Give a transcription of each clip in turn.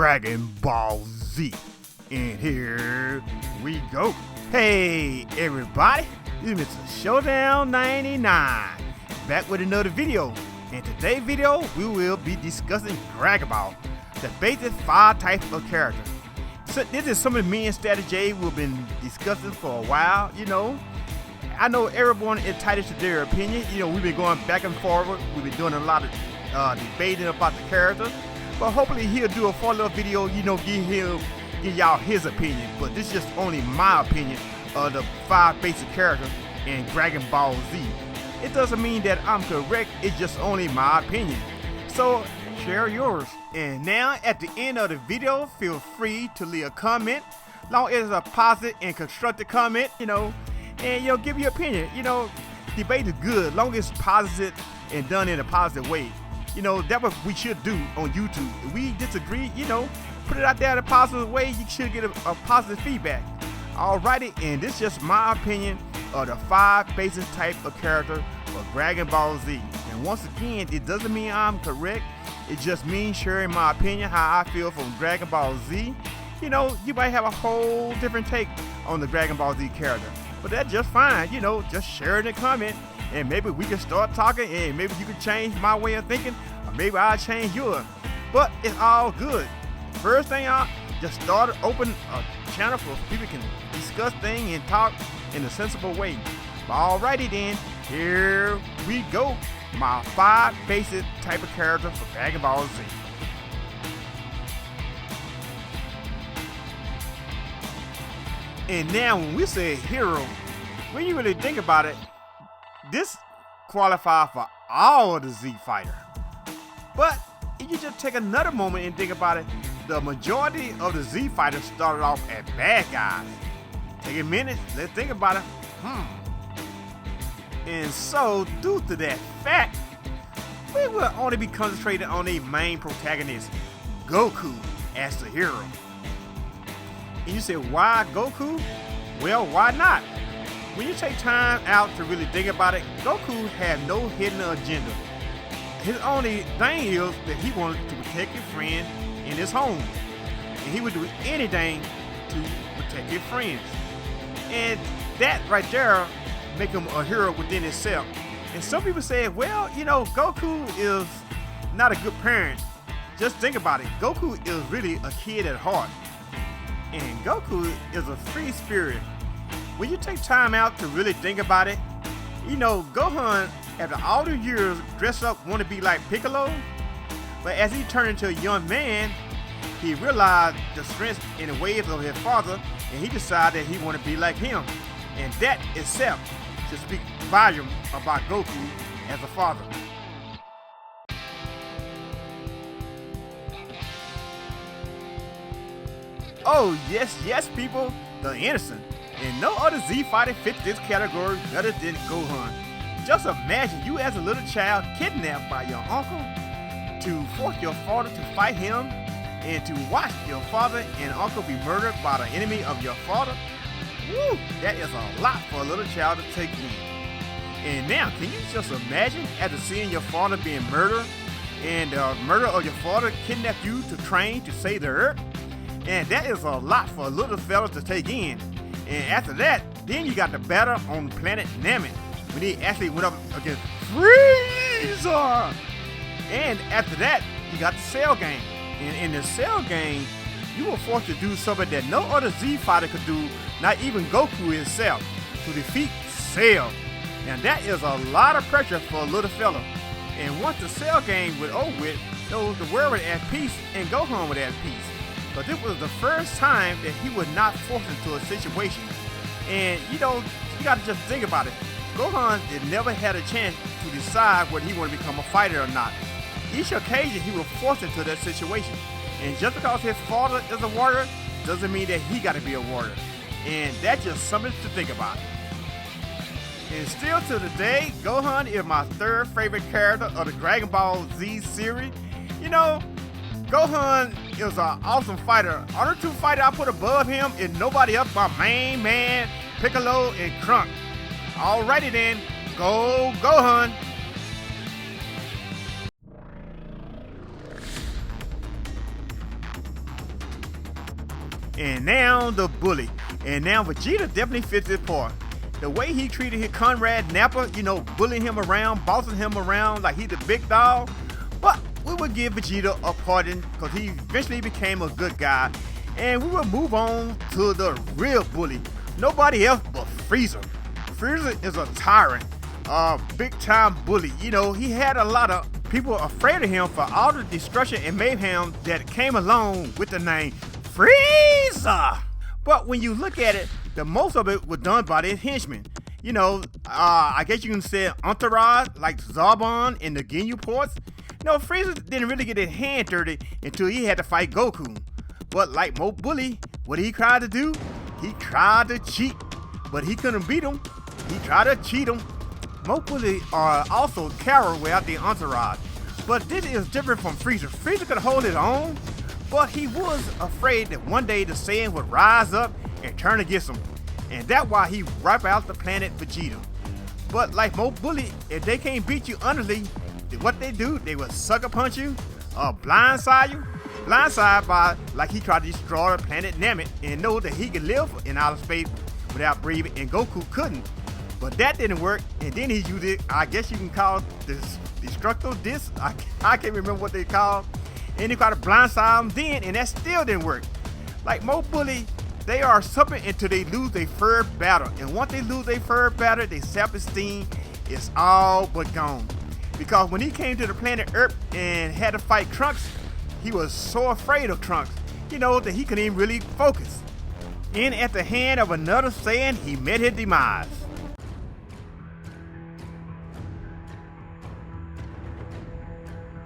Dragon Ball Z. And here we go. Hey everybody, this is Mr. Showdown 99, back with another video. In today's video, we will be discussing Dragon Ball, the basic 5 types of characters. So this is some of me and Status J we've been discussing for a while, I know everyone is entitled to their opinion. We've been going back and forward. We've been doing a lot of debating about the characters. But hopefully he'll do a follow-up video, give y'all his opinion. But this is just only my opinion of the 5 basic characters in Dragon Ball Z. It doesn't mean that I'm correct, it's just only my opinion. So share yours. And now at the end of the video, feel free to leave a comment, long as it's a positive and constructive comment, and give your opinion. Debate is good, long as it's positive and done in a positive way. That's what we should do on YouTube. If we disagree, put it out there in a positive way, you should get a positive feedback. Alrighty, and this is just my opinion of the 5 basic types of characters for Dragon Ball Z. And once again, it doesn't mean I'm correct, it just means sharing my opinion, how I feel from Dragon Ball Z. You might have a whole different take on the Dragon Ball Z character, but that's just fine. Just share it in a comment, and maybe we can start talking, and maybe you can change my way of thinking, or maybe I'll change yours. But it's all good. First thing out, just start open a channel for people can discuss things and talk in a sensible way. But alrighty then, here we go. My 5 basic type of characters for Dragon Ball Z. And now when we say hero, when you really think about it, this qualifies for all of the Z fighter. But if you just take another moment and think about it, the majority of the Z fighters started off as bad guys. Take a minute, let's think about it. And so, due to that fact, we will only be concentrated on the main protagonist, Goku, as the hero. And you say, why Goku? Well, why not? When you take time out to really think about it, Goku had no hidden agenda. His only thing is that he wanted to protect his friend in his home. And he would do anything to protect his friends. And that right there make him a hero within himself. And some people say, well, Goku is not a good parent. Just think about it. Goku is really a kid at heart. And Goku is a free spirit. When you take time out to really think about it, Gohan, after all the years dressed up, want to be like Piccolo. But as he turned into a young man, he realized the strengths and the ways of his father, and he decided that he wanted to be like him. And that itself should speak volume about Goku as a father. Oh yes people, the innocent. And no other Z fighter fits this category better than Gohan. Just imagine you as a little child kidnapped by your uncle to force your father to fight him, and to watch your father and uncle be murdered by the enemy of your father. Woo, that is a lot for a little child to take in. And now, can you just imagine after seeing your father being murdered, and the murder of your father kidnapped you to train to save the earth? And that is a lot for a little fella to take in. And after that, then you got the battle on planet Namek, when he actually went up against Frieza. And after that, you got the Cell game. And in the Cell game, you were forced to do something that no other Z fighter could do, not even Goku himself, to defeat Cell. And that is a lot of pressure for a little fella. And once the Cell game was over with, the world was at peace and Gohan was at peace. But this was the first time that he was not forced into a situation. And you gotta just think about it. Gohan had never had a chance to decide whether he wanted to become a fighter or not. Each occasion he was forced into that situation. And just because his father is a warrior, doesn't mean that he gotta be a warrior. And that's just something to think about. And still to today, Gohan is my 3rd favorite character of the Dragon Ball Z series. Gohan is an awesome fighter. Other 2 fighters I put above him is nobody else but main man, Piccolo, and Trunks. Alrighty then, go Gohan! and now the bully. And now Vegeta definitely fits this part. The way he treated his Conrad Nappa, bullying him around, bossing him around like he's the big dog. But we will give Vegeta a pardon because he eventually became a good guy. And we will move on to the real bully. Nobody else but Frieza. Frieza is a tyrant, a big time bully. He had a lot of people afraid of him for all the destruction and mayhem that came along with the name Frieza. But when you look at it, the most of it was done by his henchmen. I guess you can say entourage, like Zarbon and the Ginyu ports. Frieza didn't really get his hand dirty until he had to fight Goku. But like Mo Bully, what he tried to do? He tried to cheat, but he couldn't beat him. He tried to cheat him. Mo Bully are also coward without the entourage. But this is different from Frieza. Frieza could hold his own, but he was afraid that one day the Saiyan would rise up and turn against him. And that's why he wiped out the planet Vegeta. But like Mo Bully, if they can't beat you honestly, what they do, they will sucker punch you, blindside you. Blindside by, like he tried to destroy the planet Namek and know that he could live in outer space without breathing, and Goku couldn't. But that didn't work, and then he used it, I guess you can call this destructo disc. I can't remember what they call. And he tried to blindside him then, and that still didn't work. Like Mo Bully, they are suffering until they lose their third battle. And once they lose their third battle, their self-esteem is all but gone. Because when he came to the planet Earth and had to fight Trunks, he was so afraid of Trunks, that he couldn't even really focus. And at the hand of another Saiyan, he met his demise.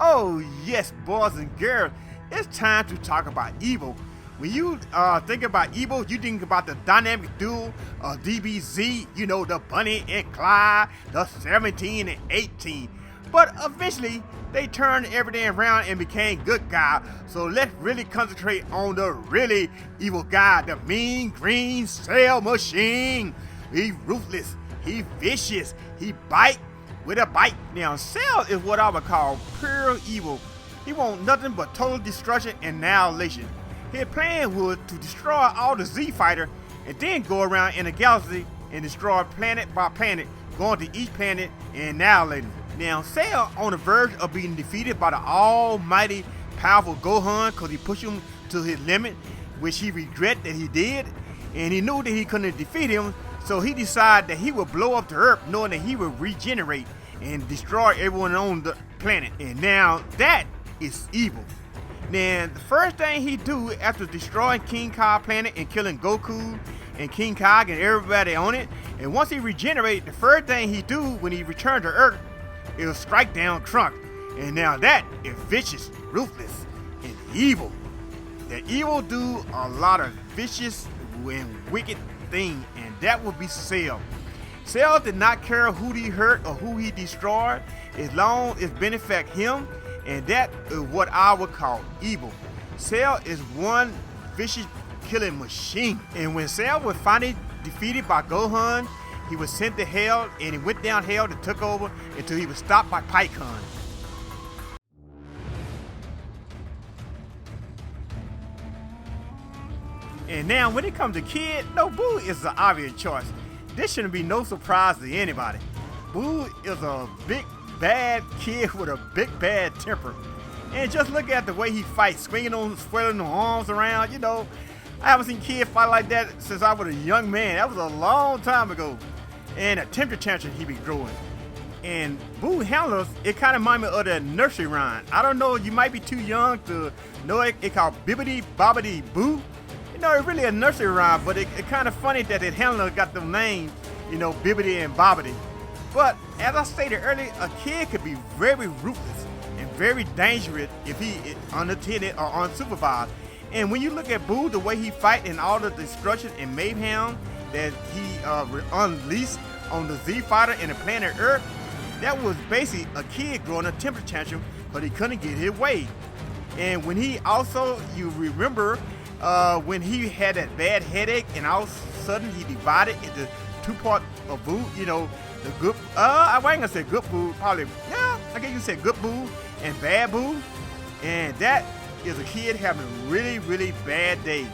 Oh yes, boys and girls, it's time to talk about evil. When you think about evil, you think about the dynamic duo of DBZ, the Bunny and Clyde, the 17 and 18. But eventually, they turned everything around and became good guys. So let's really concentrate on the really evil guy, the mean green Cell Machine. He ruthless, he vicious, he bite with a bite. Now, Cell is what I would call pure evil. He wants nothing but total destruction and annihilation. His plan was to destroy all the Z Fighter and then go around in the galaxy and destroy planet by planet, going to each planet and annihilating. Now, Cell on the verge of being defeated by the almighty powerful Gohan because he pushed him to his limit, which he regret that he did, and he knew that he couldn't defeat him, so he decided that he would blow up the Earth knowing that he would regenerate and destroy everyone on the planet. And now that is evil. Then the first thing he do after destroying King Kai planet and killing Goku and King Kai and everybody on it, and once he regenerated, the first thing he do when he returned to Earth, it will strike down Trunks. And now that is vicious, ruthless, and evil. The evil do a lot of vicious and wicked things, and that would be Cell. Cell did not care who he hurt or who he destroyed, as long as it benefit him, and that is what I would call evil. Cell is one vicious killing machine. And when Cell was finally defeated by Gohan, he was sent to hell, and he went down hell and took over until he was stopped by Pycon. And now when it comes to Kid, no, Boo is the obvious choice. This shouldn't be no surprise to anybody. Boo is a big bad kid with a big bad temper. And just look at the way he fights, swinging the arms around, I haven't seen Kid fight like that since I was a young man. That was a long time ago. And a temper tantrum he be throwing. And Boo handles, it kind of reminds me of the nursery rhyme. I don't know, you might be too young to know it. It's called Bibbidi Bobbidi Boo. It's really a nursery rhyme, but it's kind of funny that the handler got the names, Bibbidi and Bobbidi. But as I stated earlier, a kid could be very ruthless and very dangerous if he is unattended or unsupervised. And when you look at Boo, the way he fight and all the destruction and mayhem that he unleashed on the Z Fighter and the planet Earth, that was basically a kid growing a temper tantrum because he couldn't get his way. And when he also, you remember, when he had that bad headache and all of a sudden he divided into two parts of Boo, the good, I ain't gonna say good Boo, probably, yeah, I guess you can say good Boo and bad Boo. And that is a kid having a really, really bad day.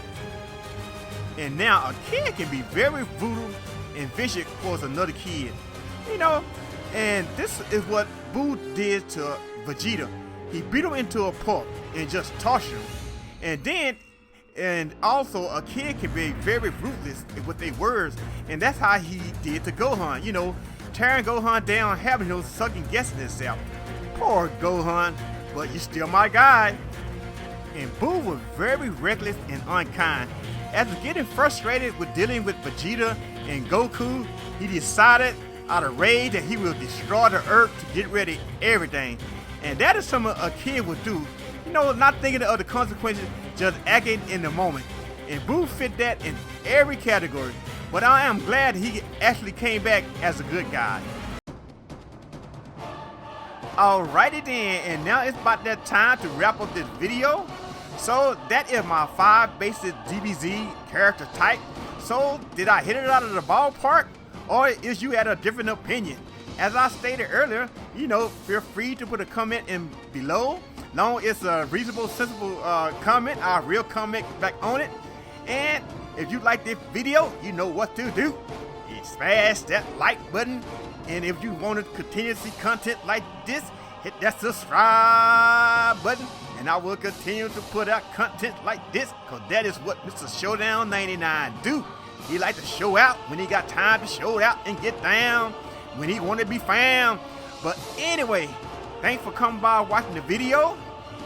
And now a kid can be very brutal and vicious towards another kid. You know, and this is what Boo did to Vegeta. He beat him into a pulp and just tossed him. And also a kid can be very ruthless with their words, and that's how he did to Gohan. You know, tearing Gohan down, having him second guessing himself. Poor Gohan, but you're still my guy. And Boo was very reckless and unkind. After getting frustrated with dealing with Vegeta and Goku, he decided out of rage that he will destroy the earth to get rid of everything. And that is something a kid would do. You know, not thinking of the consequences, just acting in the moment. And Boo fit that in every category. But I am glad he actually came back as a good guy. Alrighty then, and now it's about that time to wrap up this video. So that is my 5 basic DBZ character type. So did I hit it out of the ballpark, or is you at a different opinion? As I stated earlier, you know, feel free to put a comment in below. Long as it's a reasonable, sensible comment, I'll real comment back on it. And if you like this video, you know what to do. You smash that like button. And if you want to continue to see content like this, hit that subscribe button. And I will continue to put out content like this, because that is what Mr. Showdown 99 do. He like to show out when he got time to show out and get down when he want to be found. But anyway, thanks for coming by watching the video.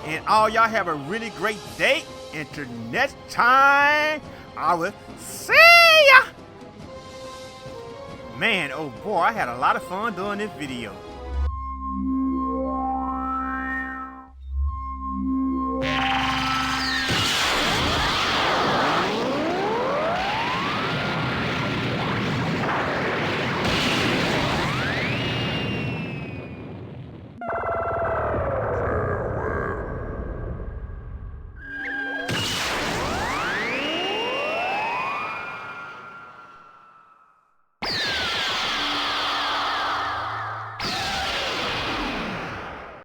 And all y'all have a really great day. Until next time, I will see ya. Man, oh boy, I had a lot of fun doing this video.